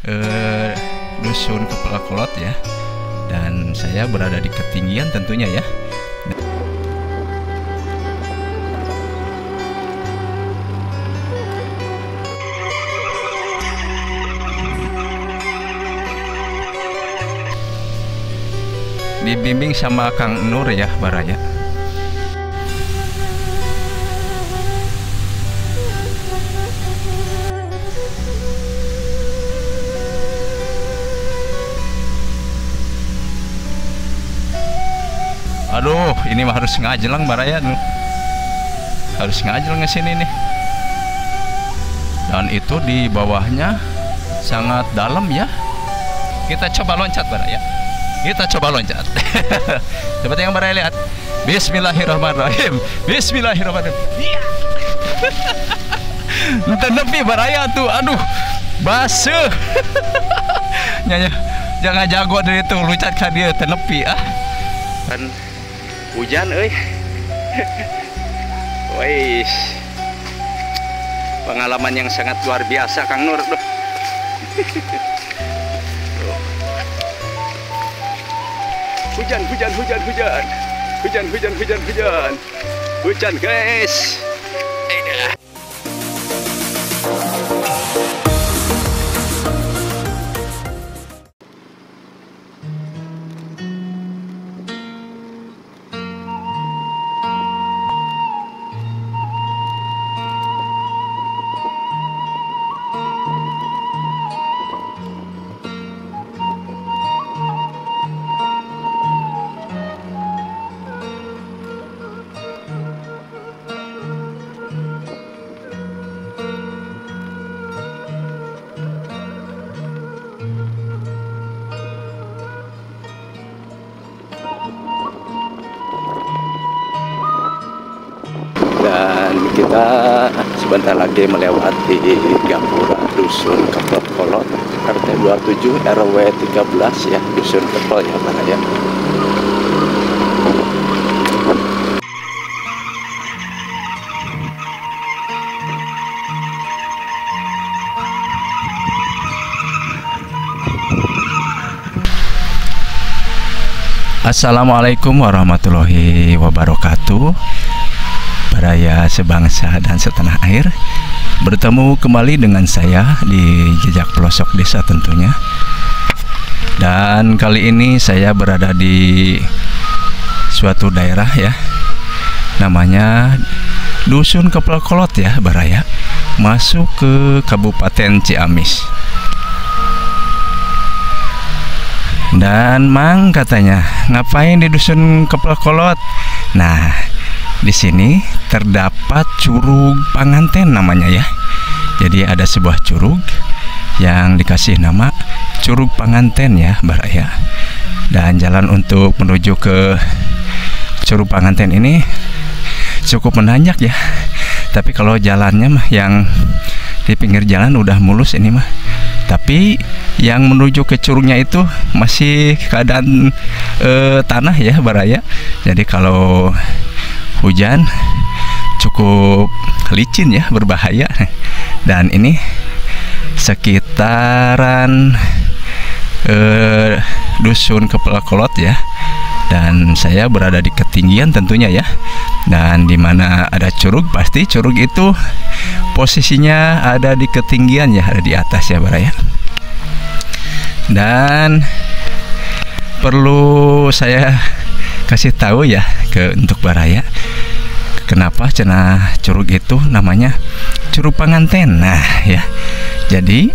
eh, dusun Kepala Kolot ya, dan saya berada di ketinggian tentunya ya. Dibimbing sama Kang Nur ya, Baraya. Aduh, ini mah harus ngajelang Baraya tuh. Harus ngajelang ke sini nih. Dan itu di bawahnya sangat dalam ya. Kita coba loncat Baraya. Kita coba loncat. Coba yang Baraya lihat. Bismillahirrahmanirrahim. Bismillahirrahmanirrahim. Iya. Nepi Baraya tuh. Aduh, basuh. Nyanya, jangan jago dari itu loncat ke dia tenepi ah. Kan hujan euy. Wais. Pengalaman yang sangat luar biasa Kang Nur tuh. Hujan guys. Dan kita sebentar lagi melewati Gapura Dusun Kepala Kolot RT 27 RW 13 ya, Dusun Kepel ya Baraya. Assalamualaikum warahmatullahi wabarakatuh. Baraya sebangsa dan setanah air, bertemu kembali dengan saya di Jejak Pelosok Desa tentunya. Dan kali ini saya berada di suatu daerah ya, namanya Dusun Kepala Kolot ya Baraya, masuk ke Kabupaten Ciamis. Dan Mang katanya, ngapain di Dusun Kepala Kolot? Nah, di sini terdapat Curug Panganten namanya ya. Jadi ada sebuah curug yang dikasih nama Curug Panganten ya Baraya. Dan jalan untuk menuju ke Curug Panganten ini cukup menanjak ya. Tapi kalau jalannya mah yang di pinggir jalan udah mulus ini mah. Tapi yang menuju ke curugnya itu masih keadaan tanah ya Baraya. Jadi kalau hujan cukup licin ya, berbahaya. Dan ini sekitaran Dusun Kepala Kolot ya, dan saya berada di ketinggian tentunya ya. Dan dimana ada curug, pasti curug itu posisinya ada di ketinggian ya, ada di atas ya Baraya. Dan perlu saya kasih tahu ya untuk Baraya, kenapa cenah curug itu namanya Curug Panganten. Nah ya, jadi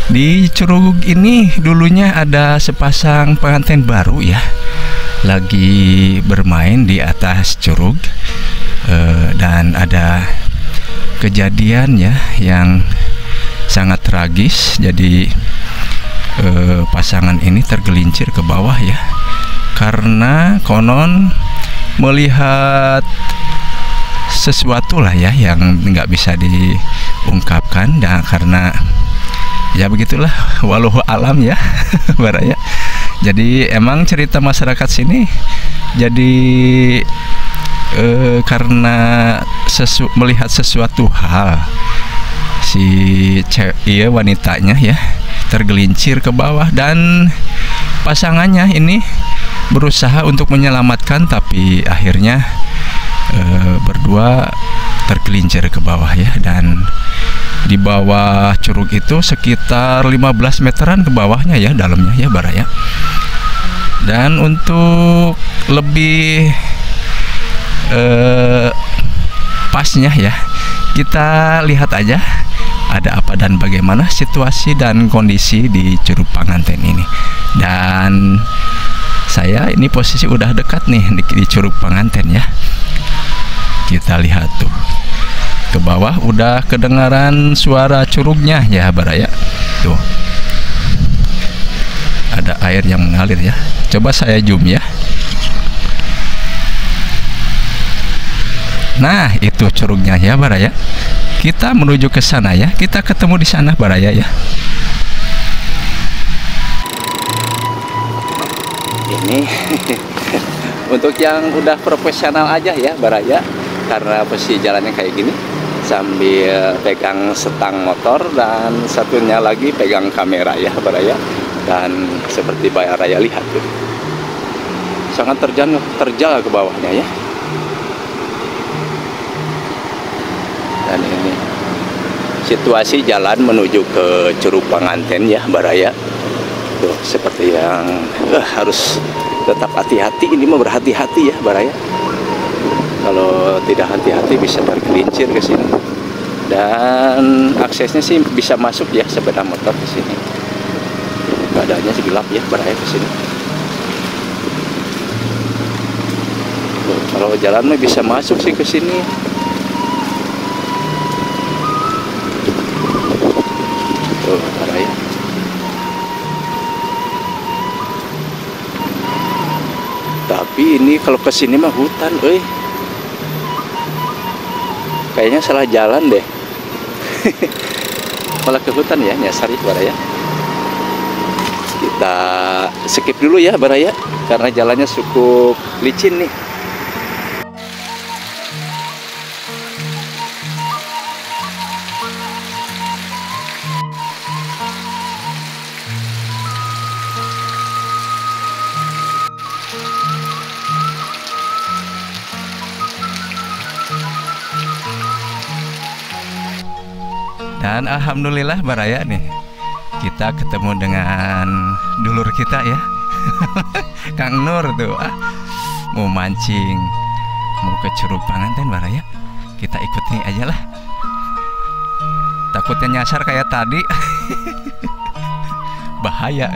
di curug ini dulunya ada sepasang pengantin baru ya, lagi bermain di atas curug. Dan ada kejadian ya yang sangat tragis. Jadi pasangan ini tergelincir ke bawah ya, karena konon melihat sesuatu lah ya yang nggak bisa diungkapkan. Dan karena ya begitulah, walau alam ya Baraya. Jadi emang cerita masyarakat sini jadi karena melihat sesuatu hal si wanitanya ya, tergelincir ke bawah, dan pasangannya ini berusaha untuk menyelamatkan, tapi akhirnya berdua tergelincir ke bawah ya. Dan di bawah curug itu sekitar 15 meteran ke bawahnya ya, dalamnya ya Baraya. Dan untuk lebih pasnya ya, kita lihat aja ada apa dan bagaimana situasi dan kondisi di Curug Panganten ini. Dan saya ini posisi udah dekat nih di Curug Panganten ya. Kita lihat tuh ke bawah, udah kedengaran suara curugnya ya Baraya. Tuh ada air yang mengalir ya. Coba saya zoom ya. Nah, itu curugnya ya Baraya. Kita menuju ke sana ya. Kita ketemu di sana Baraya ya. Ini untuk yang udah profesional aja ya Baraya, karena posisi jalannya kayak gini, sambil pegang setang motor dan satunya lagi pegang kamera ya Baraya. Dan seperti Baraya lihat tuh, sangat terjal ke bawahnya ya. Dan ini situasi jalan menuju ke Curug Panganten ya Baraya. Tuh seperti yang harus tetap hati-hati, ini mah berhati-hati ya Baraya. Kalau tidak hati-hati bisa tergelincir ke sini. Dan aksesnya sih bisa masuk ya sepeda motor ke sini. Keadaannya sih gelap ya Baraya ke sini. Tuh, kalau jalan mah bisa masuk sih ke sini. Tuh Baraya. Tapi ini kalau ke sini mah hutan, kayaknya salah jalan deh. Malah ke hutan ya, nyasar ya Baraya. Kita skip dulu ya Baraya, karena jalannya cukup licin nih. Dan alhamdulillah Baraya nih, kita ketemu dengan dulur kita ya. Kang Nur tuh mau mancing, mau ke Curug Panganten Baraya. Kita ikut nih aja lah, takutnya nyasar kayak tadi. Bahaya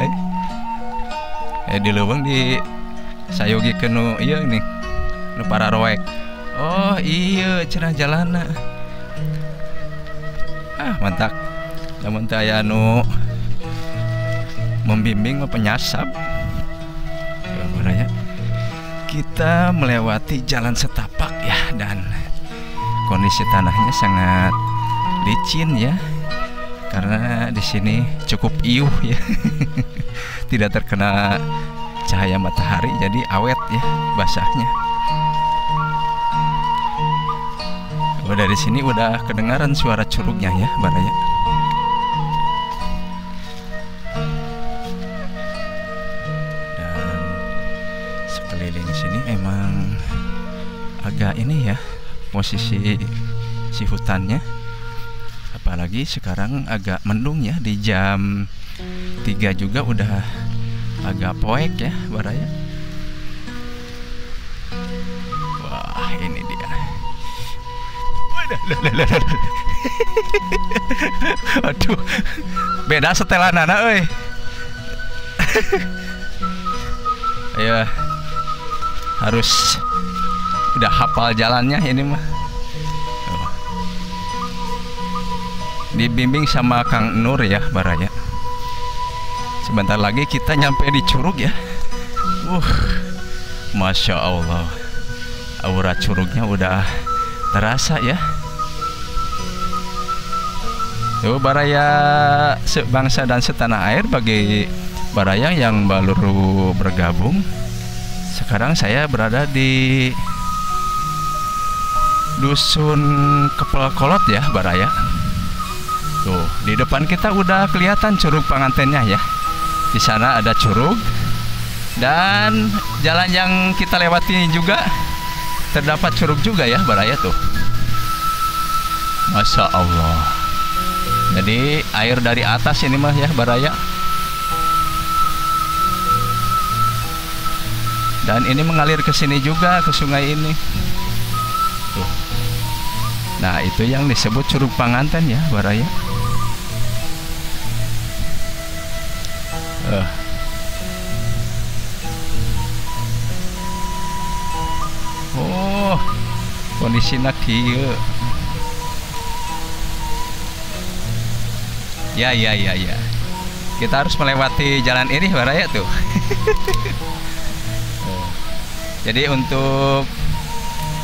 di leuweung di sayogi kenu iya nih nu para roek. Oh iya cenah jalana. Mantap, namun taya nu membimbing penyasap ya. Kita melewati jalan setapak ya, dan kondisi tanahnya sangat licin ya, karena di sini cukup iuh ya. Tidak terkena cahaya matahari, jadi awet ya basahnya. Dari sini udah kedengaran suara curugnya ya Baraya. Dan sekeliling sini emang agak ini ya posisi si hutannya. Apalagi sekarang agak mendung ya, di jam 3 juga udah agak poek ya Baraya. Wah ini dia. Aduh, beda setelanana euy. Ya, harus udah hafal jalannya ini mah. Dibimbing sama Kang Nur ya Baraya. Sebentar lagi kita nyampe di curug ya. Masya Allah, aura curugnya udah terasa ya. Tuh Baraya sebangsa dan setanah air, bagi Baraya yang baru bergabung. Sekarang saya berada di Dusun Kepel Kolot ya Baraya. Tuh di depan kita udah kelihatan Curug Pangantennya ya. Di sana ada curug, dan jalan yang kita lewati juga terdapat curug juga ya Baraya tuh. Masya Allah. Jadi air dari atas ini mah ya Baraya. Dan ini mengalir ke sini juga, ke sungai ini. Tuh. Nah, itu yang disebut Curug Panganten ya, Baraya. Oh, kondisinya kieu. Ya. Kita harus melewati jalan ini, Baraya tuh. Jadi untuk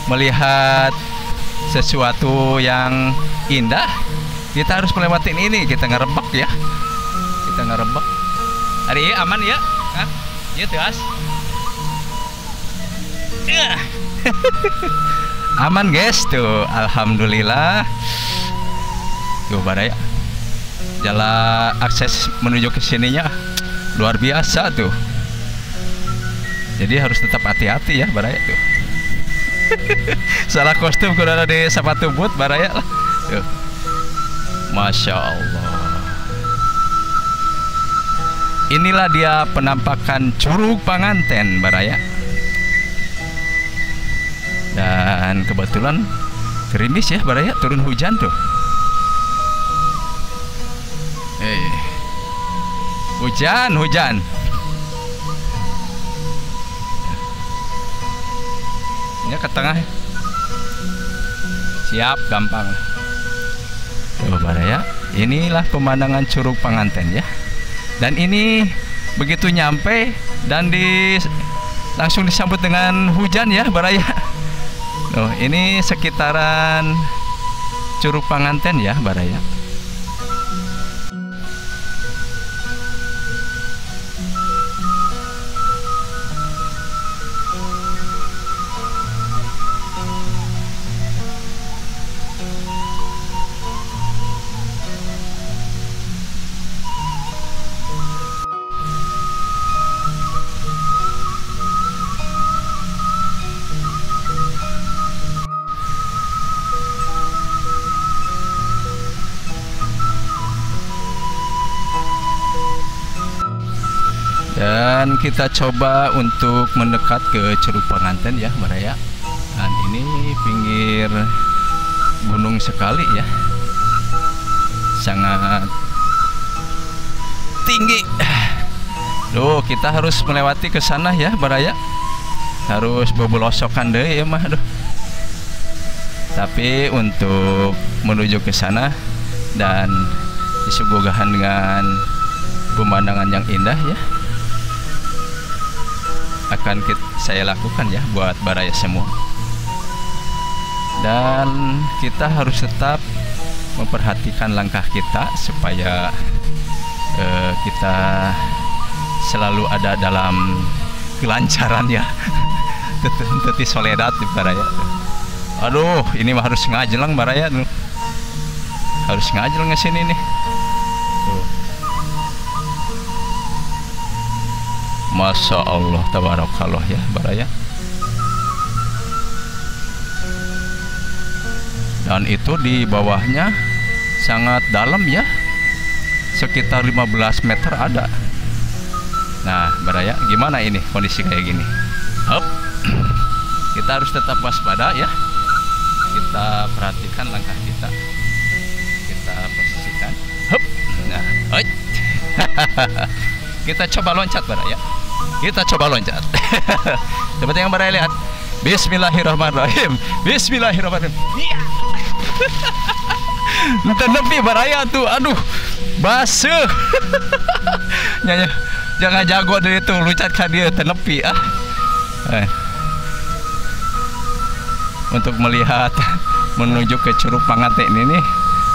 melihat sesuatu yang indah, kita harus melewati ini. Kita ngerebek ya. Kita ngerebek. Hari ini aman ya? Hah? Iya tuh as. Aman guys tuh. Alhamdulillah. Tuh Baraya. Jalan akses menuju ke sininya luar biasa tuh. Jadi harus tetap hati-hati ya Baraya tuh. Salah kostum kudu ada di sepatu boot Baraya lah. Tuh. Masya Allah. Inilah dia penampakan Curug Panganten Baraya. Dan kebetulan gerimis ya Baraya, turun hujan tuh. Hujan. Ini ke tengah. Siap, gampang. Tuh Baraya, inilah pemandangan Curug Panganten ya. Dan ini begitu nyampe dan langsung disambut dengan hujan ya Baraya. Tuh, ini sekitaran Curug Panganten ya Baraya. Dan kita coba untuk mendekat ke Curug Panganten ya Baraya. Dan ini pinggir gunung sekali ya, sangat tinggi. Duh, kita harus melewati ke sana ya Baraya. Harus bebelosokan deh ya mah. Duh. Tapi untuk menuju ke sana dan disuguhkan dengan pemandangan yang indah ya, akan saya lakukan ya buat Baraya semua. Dan kita harus tetap memperhatikan langkah kita supaya kita selalu ada dalam kelancaran ya. Teti soledad di Baraya. Aduh, ini mah harus ngajelang Baraya tuh. Harus ngajelang ke sini nih. Tuh. Masya Allah, tabarakallah ya Baraya. Dan itu di bawahnya sangat dalam ya, sekitar 15 meter ada. Nah Baraya, gimana ini kondisi kayak gini? Hop. Kita harus tetap waspada ya. Kita perhatikan langkah kita. Kita posisikan. Hop. Nah, kita coba loncat Baraya. Kita coba loncat. Seperti yang Baraya lihat. Bismillahirrahmanirrahim. Bismillahirrahmanirrahim. Iya. Tenepi Baraya tuh. Aduh, basuh. Nyanyi. Jangan jago dari itu, loncatkan dia tenepi ah. Untuk melihat menuju ke Curug Panganten ini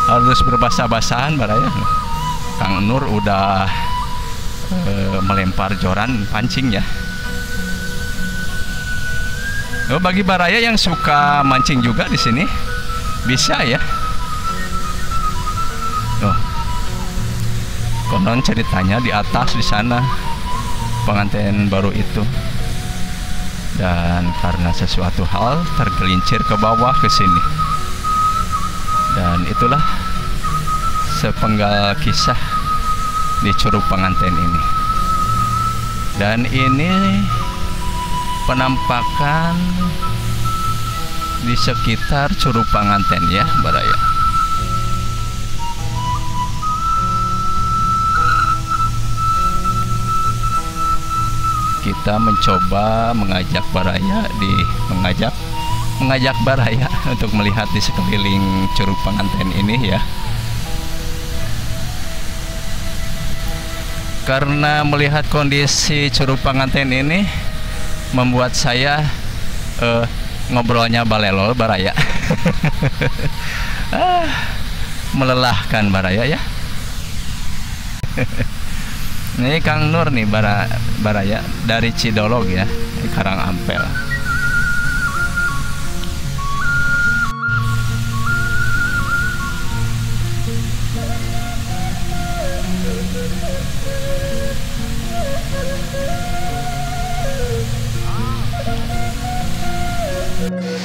harus berbasah-basahan Baraya. Kang Nur udah melempar joran pancing ya. Oh, bagi Baraya yang suka mancing juga di sini bisa ya. Oh, konon ceritanya di atas di sana pengantin baru itu, dan karena sesuatu hal tergelincir ke bawah ke sini. Dan itulah sepenggal kisah di Curug Panganten ini. Dan ini penampakan di sekitar Curug Panganten ya, Baraya. Kita mencoba mengajak Baraya mengajak Baraya untuk melihat di sekeliling Curug Panganten ini ya. Karena melihat kondisi Curug Panganten ini membuat saya ngobrolnya balelol Baraya. Melelahkan Baraya ya. Ini Kang Nur nih Baraya dari Cidolog ya, Karangampel.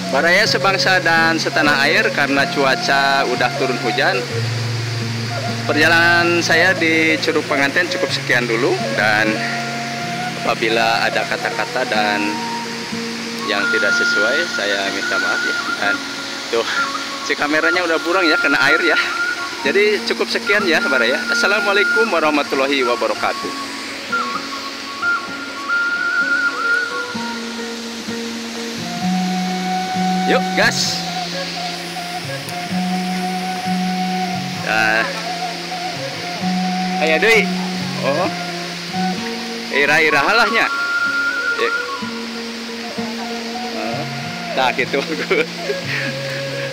Baraya sebangsa dan setanah air, karena cuaca udah turun hujan, perjalanan saya di Curug Panganten cukup sekian dulu. Dan apabila ada kata-kata dan yang tidak sesuai, saya minta maaf ya. Dan tuh si kameranya udah burang ya, kena air ya. Jadi cukup sekian ya Baraya. Assalamualaikum warahmatullahi wabarakatuh. Yuk gas. Ayo deui. Oh. Ira-ira halahnya. Nah gitu.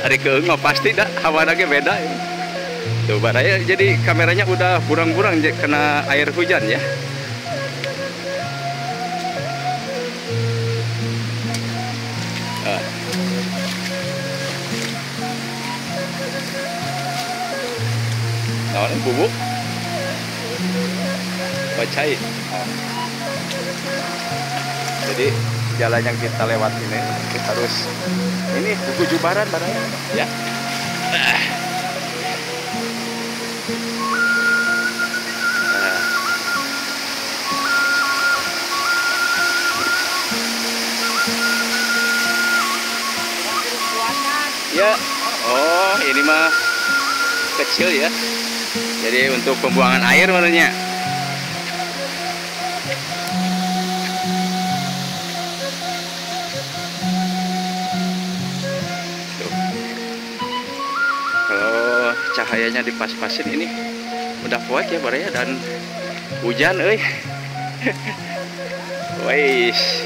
Ari keung pasti dah hawana ge beda. Tuh Baraya, jadi kameranya udah burang-burang kena air hujan ya. Nah, bubuk bacai. Jadi jalan yang kita lewat ini kita harus ini buku jubaran Baraya ya. Ya, oh ini mah kecil ya. Jadi untuk pembuangan air menurutnya. Kalau cahayanya dipas-pasin ini udah poek ya Baraya, dan hujan Wais.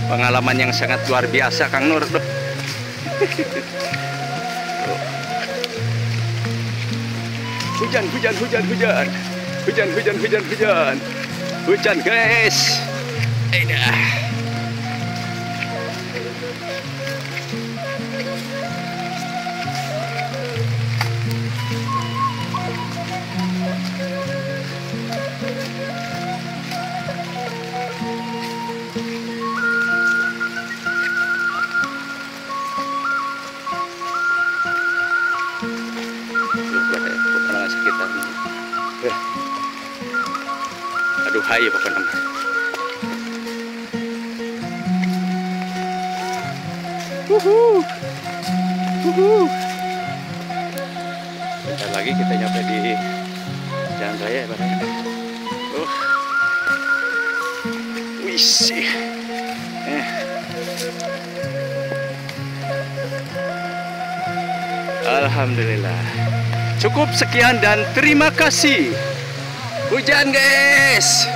Pengalaman yang sangat luar biasa Kang Nur tuh. Hujan guys. Aduh hai pokoknya. Bentar lagi kita nyampe di jalan raya Baraya. Wih. Alhamdulillah. Cukup sekian dan terima kasih. Hujan guys.